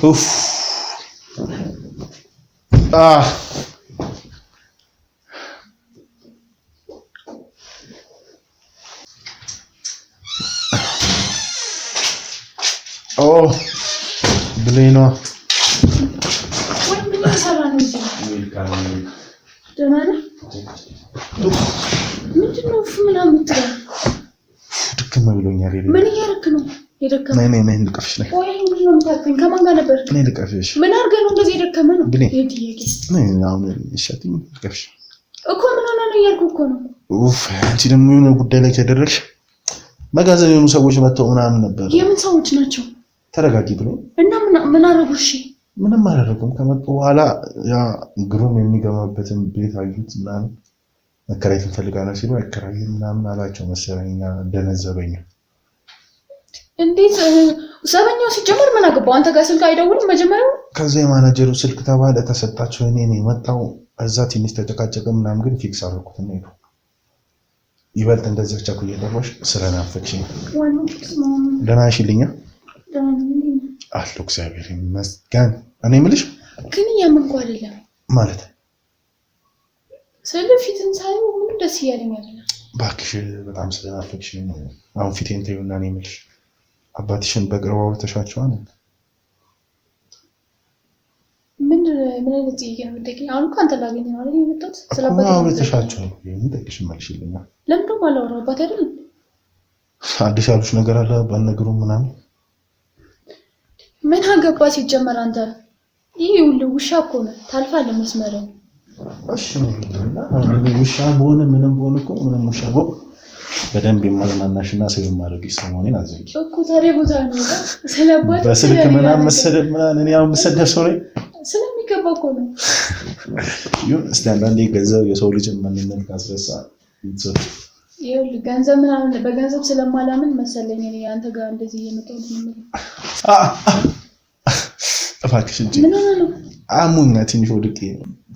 S1: ኡፍ ብሌኗ ድክም ብሎኛል።
S2: ምን እያደረክ ነው? የደከመ
S1: ነይ ልቀፍሽ ነይ።
S2: ወይ ምንድን ነው የምታክኝ? ከማን ጋር ነበር?
S1: ነይ ልቀፍሽ።
S2: ምን አድርገህ ነው እንደዚህ የደከመ ነው?
S1: ይሄ
S2: ጥያቄ
S1: ነይ አሁን ይሻትኝ ልቀፍሽ
S2: እኮ ምን ሆነ ነው እያልኩ እኮ ነው።
S1: ኡፍ አንቺ ደግሞ የሆነ ጉዳይ ላይ ከደረግሽ መጋዘን የሆኑ ሰዎች መጥተው ምናምን ነበር።
S2: የምን ሰዎች ናቸው?
S1: ተረጋጊ ብሎ
S2: እና ምን አደረጉ? እሺ
S1: ምንም አላደረጉም። ከመጡ በኋላ ያ ግሩም የሚገማበትን ቤት አዩት ምናምን መከራየት እንፈልጋለን ሲሉ አይከራይም ምናምን አላቸው መሰለኝ። ደነዘበኝ።
S2: እንዴት ሰበኛው ሲጀመር ምን አገባው? አንተ ጋር ስልክ አይደውልም መጀመሪያ?
S1: ከዛ የማናጀሩ ስልክ ተባለ ተሰጣቸው። እኔ የመጣው እዛ ትንሽ ተጨቃጨቀ ምናምን ግን ፊክስ አደረኩት እና ሄዱ። ይበልጥ እንደዚህ ብቻ እየደረሽ ስለናፈቅሽኝ ደህና ነሽልኛ? አለሁ እግዚአብሔር ይመስገን። እኔ የምልሽ
S2: ግን እያመንኩ አይደለም
S1: ማለት
S2: ስለፊትን ሳይው ምን ደስ እያለኝ አይደለም።
S1: እባክሽ በጣም ስለናፈቅሽኝ ነው። አሁን ፊቴን ተይውና እኔ የምልሽ አባትሽን በቅርቡ አውርተሻቸዋል?
S2: ምን አይነት ጥያቄ ነው የምትጠይቀኝ? አሁን እኮ አንተ ላገኝ ነው አይደል የመጣሁት? ስለአባቴ
S1: አውርተሻቸዋል? የምጠይቅሽ መልሽልኛል።
S2: ለምን ደግሞ አላወራው? አባቴ አይደል
S1: አዲስ ያሉሽ ነገር አለ ባልነግሩም ምናምን?
S2: ምን አገባ ሲጀመር አንተ? ይሄ ሁሉ ውሻ እኮ ነው። ታልፋለህ መስመርን።
S1: እሺ ውሻ በሆነ ምንም በሆነ እኮ ምንም ውሻ በሆነ በደንብ የማዝናናሽና ሰው የማደርግሽ ሰሞኑን አዘንኪ
S2: እኮ ታዲያ ቦታ ነው ስለአባቴ
S1: በስልክ ምናምን መሰደብ ምናምን እኔ አሁን መሰደብ ሰው ነኝ
S2: ስለሚገባ እኮ ነው።
S1: ይሁን እስቲ አንዳንዴ ገንዘብ የሰው ልጅ ማንነት ካስረሳ
S2: ይኸውልህ ገንዘብ ምናምን በገንዘብ ስለማላምን መሰለኝ እኔ አንተ ጋር እንደዚህ እየመጣሁ ነው።
S1: እባክሽ እንጂ
S2: ምን ሆነ ነው?
S1: አሞኛ ትንሽ ወድቄ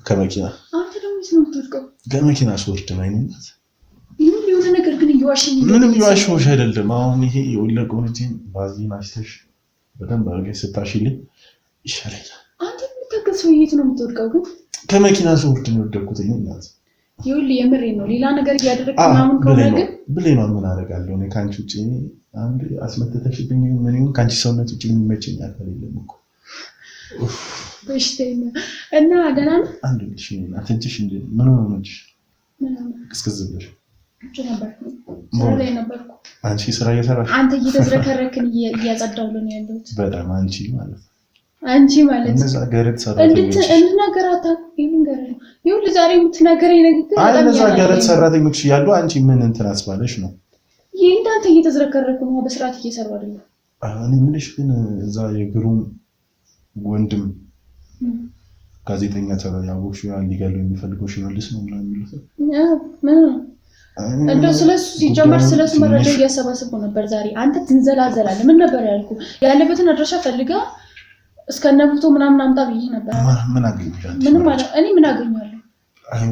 S1: ከመኪና።
S2: አንተ ደግሞ የት ነው የምትወድቀው?
S1: ከመኪና ስወርድ ነው አይነት
S2: ይሁን የሆነ ነገር ግን እየዋሸኝ
S1: ምንም እየዋሸሁሽ አይደለም። አሁን ይሄ የወለቀው ልጅ ባዚን አሽተሽ በደንብ አድርገሽ ስታሽልኝ ይሻለኛል።
S2: አንተ የምታውቀው ሰው የት ነው የምትወድቀው? ግን
S1: ከመኪና ስወርድ ነው የወደቅኩት። እናት
S2: ይኸውልህ የምሬን ነው። ሌላ ነገር እያደረግክ ምናምን ከሆነ ግን
S1: ብሌኗን ምን አደርጋለሁ እኔ ከአንቺ ውጭ አንድ አስመተተሽብኝ ምን ይሁን ከአንቺ ሰውነት ውጭ የሚመቸኝ አይደለም እኮ
S2: በሽተኛ እና ደህና ነህ?
S1: አንድ ልጅ አትንጭሽ እንዴ? ምን ሆነ ነው? እስከዚህ ብለሽ
S2: ስራ ላይ ነበርኩ።
S1: አንቺ ስራ እየሰራሽ
S2: አንተ እየተዝረከረክን እያጸዳሁ ነው ያለሁት።
S1: በጣም አንቺ ማለት
S2: እነዛ
S1: ገረድ ሰራተኞች
S2: እንድትናገራታ ይንገር ነው ይሁን ዛሬ የምትናገረኝ ነገር
S1: አይ እነዛ ገረድ ሰራተኞች ያሉ አንቺ ምን እንትን አስባለሽ ነው?
S2: ይሄ እንዳንተ እየተዝረከረክ ነው በስርዓት እየሰራሁ አይደለም።
S1: እኔ ምንሽ ግን እዛ የግሩም ወንድም ጋዜጠኛ ተራ ያወቅሽ ሊገለው የሚፈልገው ሽመልስ ነው ምናምን የሚሉት
S2: ምን እንደው ስለሱ ሲጀመር ስለሱ መረጃ እያሰባሰብኩ ነበር ዛሬ። አንተ ትንዘላዘላለህ። ምን ነበር ያልኩ? ያለበትን አድራሻ ፈልጋ እስከነ ፎቶ ምናምን አምጣ ብዬ ነበር።
S1: ምን አገኘሽ?
S2: ምንም ማለት እኔ ምን አገኛለሁ?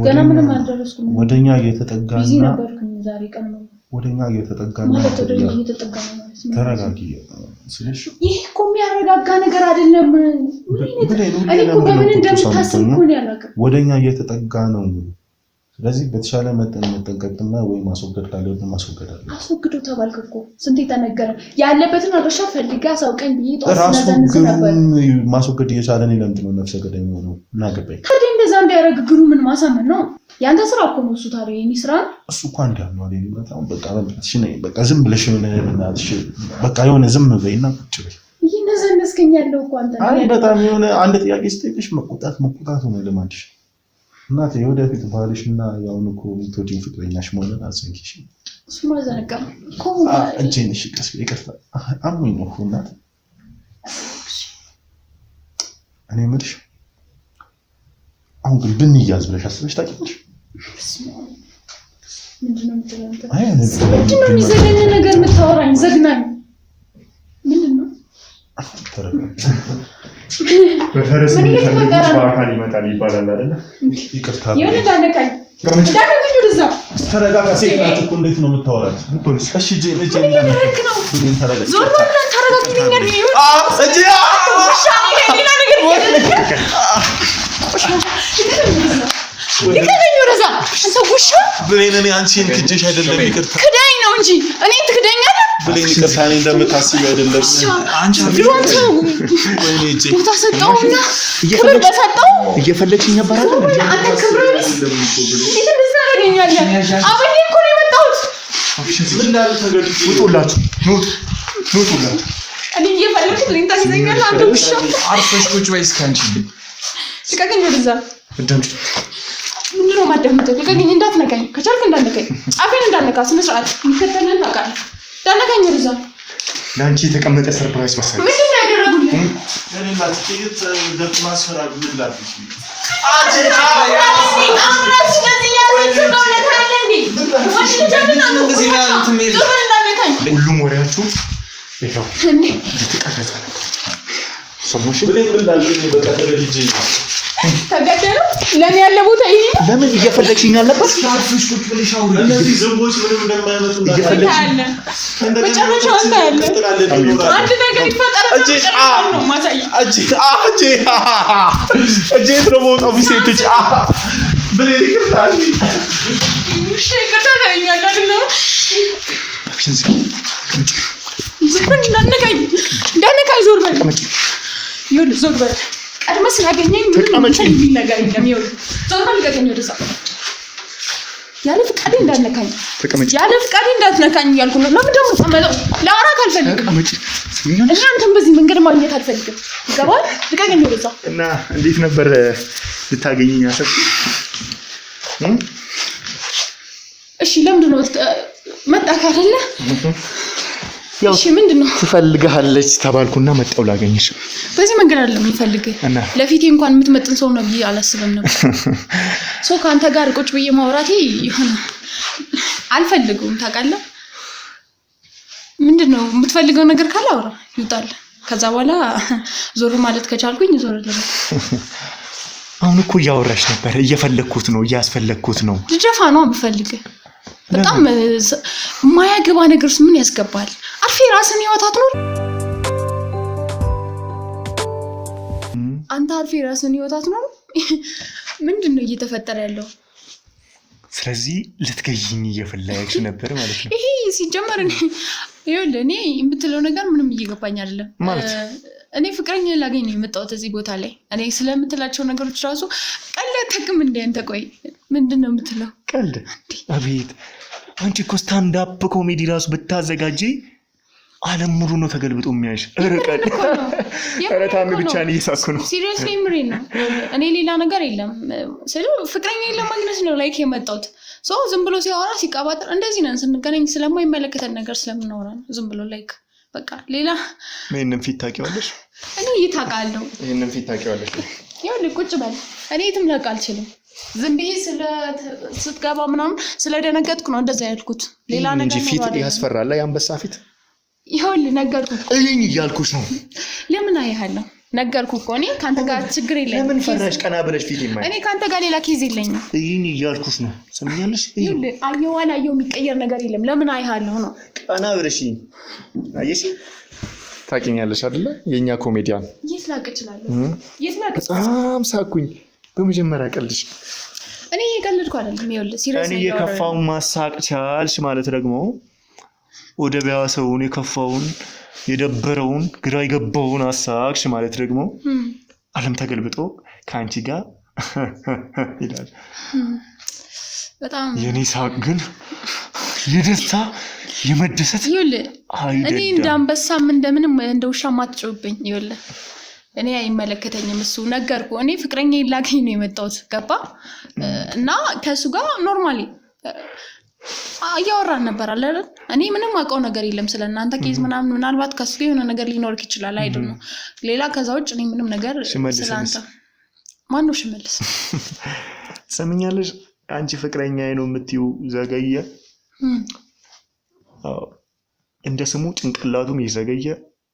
S2: ገና ምንም አልደረስኩም።
S1: ወደኛ እየተጠጋና
S2: ቢዚ ነበርኩኝ ዛሬ ቀን ነው።
S1: ወደኛ እየተጠጋና
S2: ማለት ወደኛ እየተጠጋ ነው ማለት ነው።
S1: ተረጋጊ ስለሽ
S2: ይሄ እኮ የሚያረጋጋ ነገር አይደለም። እኔ እኮ በምን እንደምታስብ እኮ ነው ያላቀ
S1: ወደኛ እየተጠጋ ነው። ስለዚህ በተሻለ መጠን መጠንቀቅና ወይ ማስወገድ ካለብን ማስወገድ አለ።
S2: አስወግዶ ተባልክ እኮ ስንት ተነገረ። ያለበትን አድራሻ ፈልጋ ሳውቀኝ ብዬ ጧት
S1: ራሱ ማስወገድ እየቻለ ነው። ለምንድን ነው ነፍሰ ገዳይ ሆነው እናገባኝ?
S2: ታዲያ እንደዛ እንዳያረግ ግሩ ምን ማሳመን ነው? ያንተ ስራ እኮ ነው እሱ። ታዲያ የኔ ስራ
S1: እሱ እኮ እንዳልነው አይደል? በቃ ዝም ብለሽ በቃ የሆነ ዝም በይና ቁጭ በይ።
S2: እየነዘነስከኝ ያለው እኮ አንተ ነው።
S1: አይ በጣም የሆነ አንድ ጥያቄ ስጠይቅሽ መቆጣት ነው ለማንሽ እናቴ የወደፊት ባልሽና ያውን እኮ የምትወጂው ፍቅረኛሽ መሆኑን አዘንኪሽ።
S2: እሱማ ዘነጋም እኮ
S1: እጄን እሺ፣ ቀስ ይቅርታ አሞኝ ነው እኮ እናት። እኔ የምልሽ አሁን ግን ብንያዝ ብለሽ አስበሽ ታውቂያለሽ?
S2: ምንድን ነው የምትለው አንተ? ምንድን ነው የሚዘገን ነገር የምታወራኝ? ዘግናኝ ምንድን ነው?
S4: በፈረስ የሚፈልጉት በአካል ይመጣል ይባላል አይደል?
S1: ይቅርታ
S2: የሆነ ዳነቃኝ ወደዛ
S1: ተረጋጋ። ሴት ናት እኮ እንዴት ነው የምታወራት? እሺ እጄ
S2: እንዳነክ ነው ዞር ብለን ተረጋግተኛል።
S1: እጄ
S2: ሌላ ነገር ይከዳኝ ወደዛ አንተ ውሻ
S1: ብሌን። እኔ አንቺን ክጄሽ አይደለም ይቅርታ
S2: ክዳኝ ነው እንጂ እኔ ትክደኛለህ
S1: ብሌን። ይቅርታ እኔ እንደምታስቢው አይደለም።
S5: አንቺ
S1: ወይኔ እጄ
S2: ቦታ ሰጠውና ክብር በሰጠው
S4: እየፈለግሽኝ ነበር አይደል?
S2: አንተ ክብር እንዴት እንደዛ ያገኛለህ? አብሬ እኮ ነው የመጣሁት።
S1: ምን እንዳለ ተገልጭ
S4: ውጡላችሁ ውጡላችሁ።
S2: እኔ እየፈለግኩት እኔን ታስይዘኛለህ አንተ ውሻ።
S5: አርፈሽ ቁጭ በይ እስኪ አንቺ
S2: ልቀቀኝ ወደዛ።
S4: እንደምት
S2: ምንድን ነው የማዳምጠው? ልቀቀኝ፣ እንዳትነካኝ፣ ከቻልክ እንዳትነካኝ፣ አፌን እንዳትነካ። ስነ ስርዓት የሚከተልን ታውቃለህ። እንዳትነካኝ ወደዛ።
S4: ለአንቺ የተቀመጠ ሰርፕራይዝ መሰለኝ።
S2: ምንድን ነው ያደረጉልህ?
S1: ለኔና ጥቂት ደግ ማስፈራር ምን ላድርግ?
S4: ሁሉም ወሬያችሁ ይኸው እየተቀረጸ ነው። ሰሞሽ
S1: ብሌን ምን ላድርግ? በቃ ተገልጬ
S2: ተገደሉ። ለኔ ያለ ቦታ ይሄ ነው።
S4: ለምን እየፈለግሽኝ አልነበር?
S5: አርፈሽ ቁጭ ብለሽ አውሪ።
S1: እነዚህ ዝንቦች ምንም እንደማያመጡ
S2: ታያለ። መጨረሻውን ታያለ። አንድ ነገር ይፈጠራል። ነው ማሳይ
S1: እጄ ነው ኦፊሴቶች ብሌን ይቅርታ
S2: እሺ ይቅርታ ታኛለህ አይደል? እንዳነካኝ ዞር በል። ይኸውልህ ዞር በል። ቀድመህ ስላገኘኝ ምንም ነገር የለም። ይኸውልህ ዞር በል። ልቀቀኝ ወደዛ። ያለ ፍቃዴ እንዳትነካኝ፣ ያለ ፍቃዴ እንዳትነካኝ እያልኩ ነው። ለምን ደግሞ ተቀመጠው? ለአራት አልፈልግም። እኔ አንተን በዚህ መንገድ ማግኘት አልፈልግም። ይገባል? ልቀቀኝ ወደዛ።
S4: እና እንዴት ነበር ልታገኘኝ ያሰብሽ?
S2: እሺ ለምንድን ነው መጣህ አይደለ? እሺ ምንድነው?
S4: ትፈልግሃለች ተባልኩና መጣሁ ላገኝሽ።
S2: በዚህ መንገድ አይደለም የምፈልግህ። ለፊቴ እንኳን የምትመጥን ሰው ነው ብዬ አላስብም ነበር። ሰው ከአንተ ጋር ቁጭ ብዬ ማውራቴ ይሆነ አልፈልግም። ታውቃለህ? ምንድነው የምትፈልገው ነገር ካለ አውራ ይውጣል። ከዛ በኋላ ዞር ማለት ከቻልኩኝ ዞር ልበል።
S4: አሁን እኮ እያወራሽ ነበር። እየፈለግኩት ነው፣ እያስፈለግኩት ነው።
S2: ልደፋ ነው ብፈልግህ። በጣም የማያገባ ነገርስ ምን ያስገባል? አርፌ ራስን ህይወት አትኖር። አንተ አርፌ ራስን ህይወት አትኖር። ምንድነው እየተፈጠረ ያለው?
S4: ስለዚህ ልትገይኝ እየፈለግሽ ነበር ማለት ነው።
S2: ይሄ ሲጀመር ይኸውልህ እኔ የምትለው ነገር ምንም እየገባኝ አይደለም
S4: ማለት
S2: እኔ ፍቅረኛ ላገኝ ነው የመጣሁት እዚህ ቦታ ላይ። እኔ ስለምትላቸው ነገሮች ራሱ ቀልድ አታውቅም እንደ አንተ። ቆይ ምንድነው የምትለው?
S4: ቀልድ? አቤት አንቺ እኮ ስታንድ አፕ ኮሜዲ ራሱ ብታዘጋጂ ዓለም ሙሉ ነው ተገልብጦ የሚያይሽ። እርቀል አረታም ብቻ ነው እየሳኩ ነው።
S2: ሲሪየስሊ ምሬን ነው። እኔ ሌላ ነገር የለም ስለ ፍቅረኛ ለማግኘት ነው ላይክ የመጣሁት። ሰው ዝም ብሎ ሲያወራ ሲቃባጥር እንደዚህ ነን ስንገናኝ ስለማይመለከተን ነገር ስለምናወራ ነው ዝም ብሎ ላይክ በቃ ሌላ
S4: ምንም ፊት ታውቂዋለሽ?
S2: እኔ ይታቃለሁ።
S4: ይሄንን ፊት ታውቂዋለሽ?
S2: ያው ቁጭ በል። እኔ የትም ለቅ አልችልም። ዝም ብዬ ስትገባ ምናምን ስለደነገጥኩ ነው እንደዛ ያልኩት። ሌላ ነገር ነው።
S4: ፊት ያስፈራል። የአንበሳ ፊት
S2: ይኸውልህ ነገርኩህ።
S4: እኔ እያልኩሽ ነው።
S2: ለምን አያለሁ? ነገርኩህ እኮ እኔ ካንተ ጋር ችግር የለኝም
S4: ለምን ፈራሽ ቀና ብለሽ ፊት ይማይ
S2: እኔ ካንተ ጋር ሌላ ኬዝ የለኝም
S4: ይሄን እያልኩሽ ነው ሰምኛለሽ
S2: አየው የሚቀየር ነገር የለም ለምን አይሃለሁ ነው
S4: ቀና ብለሽ አየሽ ታውቂኛለሽ አይደለ የኛ ኮሜዲያን
S2: ይስላቅ ይችላል
S4: በጣም ሳኩኝ በመጀመሪያ ቀልድሽ
S2: እኔ እየቀለድኩ አይደለም ይኸውልህ ሲሪየስ
S4: እኔ የከፋውን ማሳቅ ቻልሽ ማለት ደግሞ ወደ ቢያሰውን የከፋውን የደበረውን ግራ የገባውን አሳቅሽ ማለት ደግሞ ዓለም ተገልብጦ ካንቺ ጋር ይላል
S2: በጣም
S4: የኔ ሳቅ ግን የደስታ የመደሰት
S2: ይኸውልህ እኔ እንዳንበሳም እንደምንም እንደውሻም አትጮህብኝ ይኸውልህ እኔ አይመለከተኝም እሱ ነገርኩ እኔ ፍቅረኛ ይላገኝ ነው የመጣሁት ገባ እና ከሱ ጋር ኖርማሊ ያወራን ነበር አይደል እኔ ምንም አውቀው ነገር የለም ስለናንተ ኬዝ ምናልባት ከሱ ጋር የሆነ ነገር ሊኖርክ ይችላል አይደል ነው ሌላ ከዛ ውጭ እኔ ምንም ነገር ስለአንተ ማን ነው ሽመልስ
S4: ሰምኛለሽ አንቺ ፍቅረኛዬ ነው የምትይው ዘገየ እንደ ስሙ ጭንቅላቱም ይዘገየ